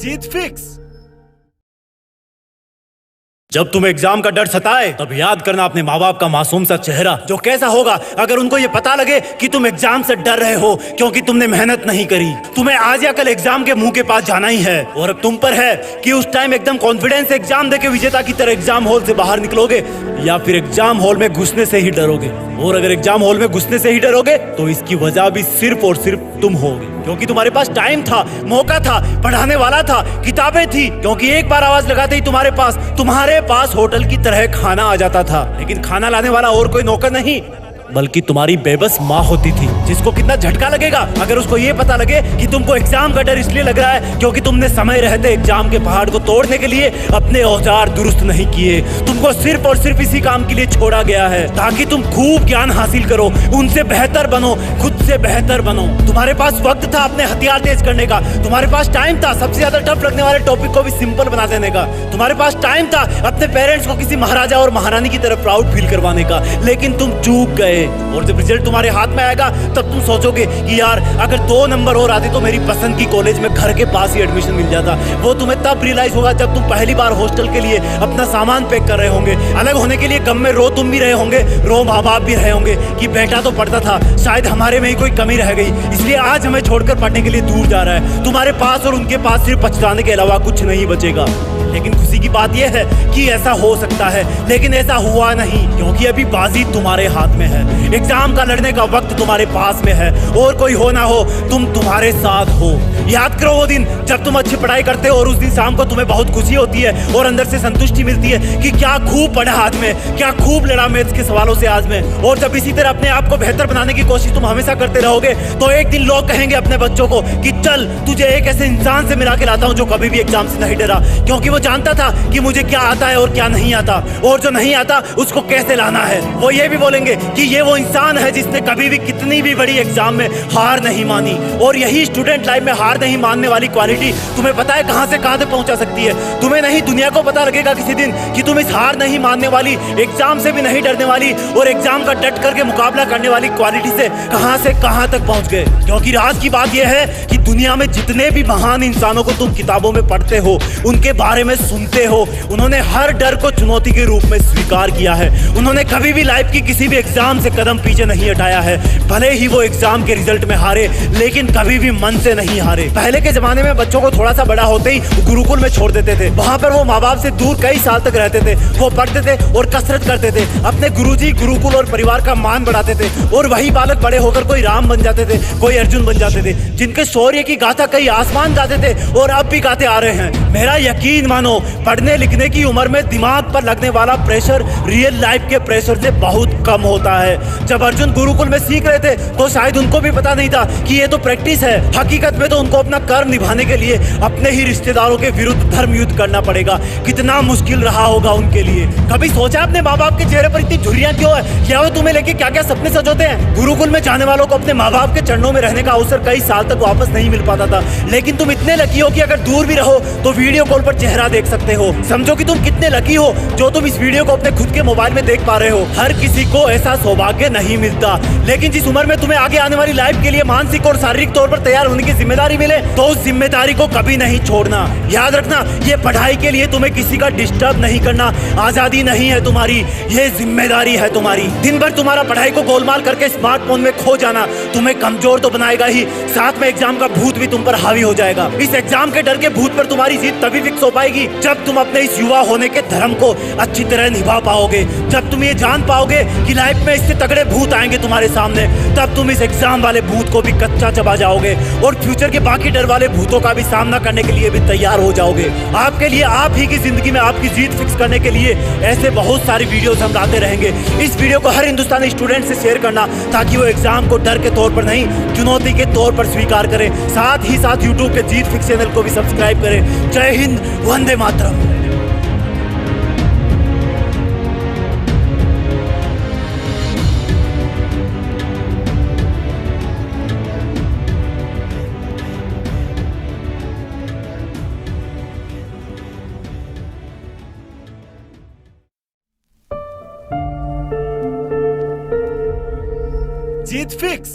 जीत fix. जब तुम्हें exam का डर सताए तब याद करना अपने माँ बाप का मासूम सा चेहरा, जो कैसा होगा अगर उनको ये पता लगे कि तुम एग्जाम से डर रहे हो क्योंकि तुमने मेहनत नहीं करी। तुम्हें आज या कल एग्जाम के मुंह के पास जाना ही है और अब तुम पर है कि उस टाइम एकदम कॉन्फिडेंस से एग्जाम देके विजेता की तरह एग्जाम हॉल से बाहर निकलोगे या फिर एग्जाम हॉल में घुसने से ही डरोगे। और अगर एग्जाम हॉल में घुसने से ही डरोगे तो इसकी वजह भी सिर्फ और सिर्फ तुम होगे, क्योंकि तुम्हारे पास टाइम था, मौका था, पढ़ाने वाला था, किताबें थी, क्योंकि एक बार आवाज लगाते ही तुम्हारे पास होटल की तरह खाना आ जाता था। लेकिन खाना लाने वाला और कोई नौकर नहीं बल्कि तुम्हारी बेबस माँ होती थी, जिसको कितना झटका लगेगा अगर उसको ये पता लगे कि तुमको एग्जाम का डर इसलिए लग रहा है क्योंकि तुमने समय रहते एग्जाम के पहाड़ को तोड़ने के लिए अपने औजार दुरुस्त नहीं किए। तुमको सिर्फ और सिर्फ इसी काम के लिए छोड़ा गया है ताकि तुम खूब ज्ञान हासिल करो, उनसे बेहतर बनो, खुद से बेहतर बनो। तुम्हारे पास वक्त था अपने हथियार तेज करने का, तुम्हारे पास टाइम था सबसे ज्यादा टफ लगने वाले टॉपिक को भी सिंपल बना देने का, तुम्हारे पास टाइम था अपने पेरेंट्स को किसी महाराजा और महारानी की तरह प्राउड फील करवाने का, लेकिन तुम चूक गए। और जब रिजल्ट तुम्हारे हाथ में आएगा तब तुम सोचोगे कि यार अगर 2 नंबर और आते तो मेरी पसंद की कॉलेज में घर के पास ही एडमिशन मिल जाता। वो तुम्हें तब रियलाइज होगा जब तुम पहली बार हॉस्टल के लिए अपना सामान पैक कर रहे होंगे। अलग होने के लिए गम में रो तुम भी रहे होंगे, रो माँ बाप भी रहे होंगे कि बेटा तो पढ़ता था, शायद हमारे में ही कोई कमी रह गई इसलिए आज हमें छोड़कर पढ़ने के लिए दूर जा रहा है। तुम्हारे पास और उनके पास सिर्फ पछताने के अलावा कुछ नहीं बचेगा। लेकिन खुशी की बात यह है कि ऐसा हो सकता है, लेकिन ऐसा हुआ नहीं क्योंकि अभी बाजी तुम्हारे हाथ में है। एग्जाम का लड़ने का वक्त तुम्हारे पास में है और कोई हो ना हो तुम तुम्हारे साथ हो। याद करो वो दिन जब तुम अच्छी पढ़ाई करते हो और उस दिन शाम को तुम्हें बहुत खुशी होती है और अंदर से संतुष्टि मिलती है कि क्या खूब पढ़ा आज में, क्या खूब लड़ा मैथ्स के सवालों से आज में। और जब इसी तरह अपने आप को बेहतर बनाने की कोशिश तुम हमेशा करते रहोगे तो एक दिन लोग कहेंगे अपने बच्चों को कि चल तुझे एक ऐसे इंसान से मिला के लाता हूँ जो कभी भी एग्जाम से नहीं डरा, क्योंकि वो जानता था कि मुझे क्या आता है और क्या नहीं आता, और जो नहीं आता उसको कैसे लाना है। वो ये भी बोलेंगे कि ये वो इंसान है जिसने कभी भी कितनी भी बड़ी एग्जाम में हार नहीं मानी। और यही स्टूडेंट लाइफ में हार नहीं मानने वाली क्वालिटी तुम्हें पता है कहां से कहां तक पहुंचा सकती है। तुम्हें नहीं दुनिया को पता लगेगा किसी दिन कि तुम इस हार नहीं मानने वाली, एग्जाम से भी नहीं डरने वाली और एग्जाम का डट करके मुकाबला करने वाली क्वालिटी से कहां तक पहुंच गए। क्योंकि राज की बात यह है कि दुनिया में जितने भी महान इंसानों को तुम किताबों में पढ़ते हो, उनके बारे में सुनते हो, उन्होंने हर डर को चुनौती के रूप में स्वीकार किया है। उन्होंने कभी भी लाइफ की किसी भी एग्जाम से कदम पीछे नहीं हटाया है। भले ही वो एग्जाम के रिजल्ट में हारे लेकिन कभी भी मन से नहीं हारे। पहले के जमाने में बच्चों को थोड़ा सा बड़ा होते ही गुरुकुल में छोड़ देते थे, वहां पर वो माँ बाप से दूर कई साल तक रहते थे, वो पढ़ते थे और कसरत करते थे, अपने गुरुजी, गुरुकुल और परिवार का मान बढ़ाते थे। और वही बालक बड़े होकर कोई राम बन जाते थे, कोई अर्जुन बन जाते थे, जिनके शौर्य की गाथा कई आसमान गाते थे और अब भी गाते आ रहे हैं। मेरा यकीन मानो, पढ़ने लिखने की उम्र में दिमाग पर लगने वाला प्रेशर रियल लाइफ के प्रेशर से बहुत कम होता है। जब अर्जुन गुरुकुल में सीख रहे थे तो शायद उनको भी पता नहीं था कि ये तो प्रैक्टिस है, हकीकत में तो उनको अपना कर्म निभाने के लिए अपने ही रिश्तेदारों के विरुद्ध धर्म युद्ध करना पड़ेगा। कितना मुश्किल रहा होगा उनके लिए। कभी सोचा अपने माँ बाप के चेहरे पर इतनी झुर्रियां क्यों है? क्या वो तुम्हें लेके क्या क्या सपने सजोते हैं? गुरुकुल में जाने वालों को अपने माँ बाप के चरणों में रहने का अवसर कई साल तक वापस नहीं मिल पाता था, लेकिन तुम इतने लकी हो कि अगर दूर भी रहो तो वीडियो कॉल पर चेहरा देख सकते हो। समझो कि तुम कितने लकी हो जो तुम इस वीडियो को अपने खुद के मोबाइल में देख पा रहे हो। हर किसी को ऐसा सौभाग्य नहीं मिलता, लेकिन जिस उम्र में तुम्हें आगे आने वाली लाइफ के लिए मानसिक और शारीरिक तौर पर तैयार होने की जिम्मेदारी मिले तो उस जिम्मेदारी को कभी नहीं छोड़ना। याद रखना, ये पढ़ाई के लिए तुम्हें किसी का डिस्टर्ब नहीं करना आजादी नहीं है तुम्हारी, ये जिम्मेदारी है तुम्हारी। दिन भर तुम्हारा पढ़ाई को गोलमाल करके स्मार्टफोन में खो जाना तुम्हें कमजोर तो बनाएगा ही, साथ में एग्जाम का भूत भी तुम पर हावी हो जाएगा। इस एग्जाम के डर के भूत पर तुम्हारी जीत तभी फिक्स हो पाएगी जब तुम अपने इस युवा होने के धर्म को अच्छी तरह निभा पाओगे, जब तुम ये जान पाओगे कि लाइफ में इससे तगड़े भूत आएंगे तुम्हारे सामने, तब तुम इस एग्जाम वाले भूत को भी कच्चा चबा जाओगे और फ्यूचर के बाकी डर वाले भूतों का भी सामना करने के लिए भी तैयार हो जाओगे। आपके लिए, आप ही की जिंदगी में आपकी जीत फिक्स करने के लिए ऐसे बहुत सारी वीडियोस हम लाते रहेंगे। इस वीडियो को हर हिंदुस्तानी स्टूडेंट से शेयर करना ताकि वो एग्जाम को डर के तौर पर नहीं, चुनौती के तौर पर स्वीकार करें। साथ ही साथ यूट्यूब के जीत फिक्स चैनल को भी सब्सक्राइब करें। जय हिंद, वंदे मातरम। जीत फिक्स।